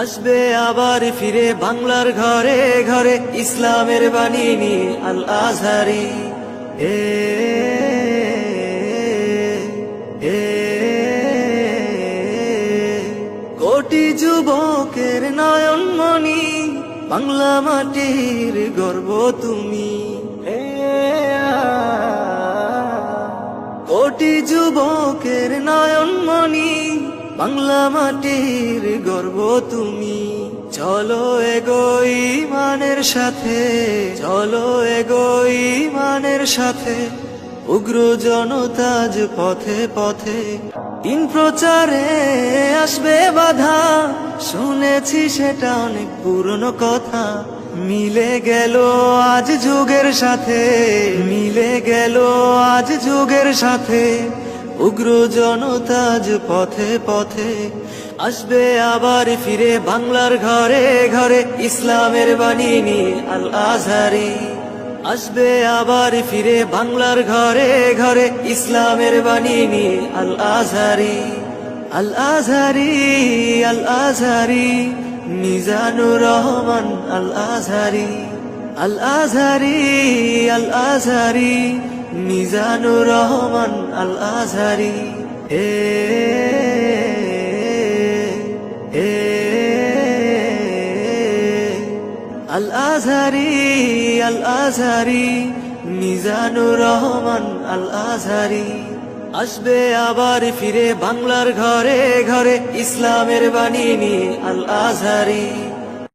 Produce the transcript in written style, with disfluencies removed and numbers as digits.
আসবে আবার ফিরে বাংলার ঘরে ঘরে ইসলামের বাণী নিয়ে আল আজহারি। এ কোটি যুবকের নয়নমণি, বাংলা মাটির গর্ব তুমি। কোটি যুবকের নয়নমণি, বাংলা মাটির গর্ব তুমি। চলো এগোই মানের সাথে, চলো এগোই মানের সাথে, উগ্র জনতাজ পথে পথে। দিন প্রচারে আসবে বাধা, শুনেছি সেটা অনেক পুরনো কথা। মিলে গেল আজ যুগের সাথে, মিলে গেল আজ যুগের সাথে, উগ্র জনতাজ পথে পথে। আসবে আবার ফিরে বাংলার ঘরে ঘরে ইসলামের বাণী নিয়ে আল আজহারি। আসবে আবার ফিরে বাংলার ঘরে ঘরে ইসলামের বাণী নিয়ে আল আজহারি। আল আজহারি, আল আজহারি, মিজানুর রহমান আল আজহারি। আল আজহারি, আল আজহারি, মিজানুর রহমান আল আজহারি। আল আজহারি, আল আজহারি, মিজানুর রহমান আল আজহারি। আসবে আবার ফিরে বাংলার ঘরে ঘরে ইসলামের বাণী নিয়ে আল আজহারি।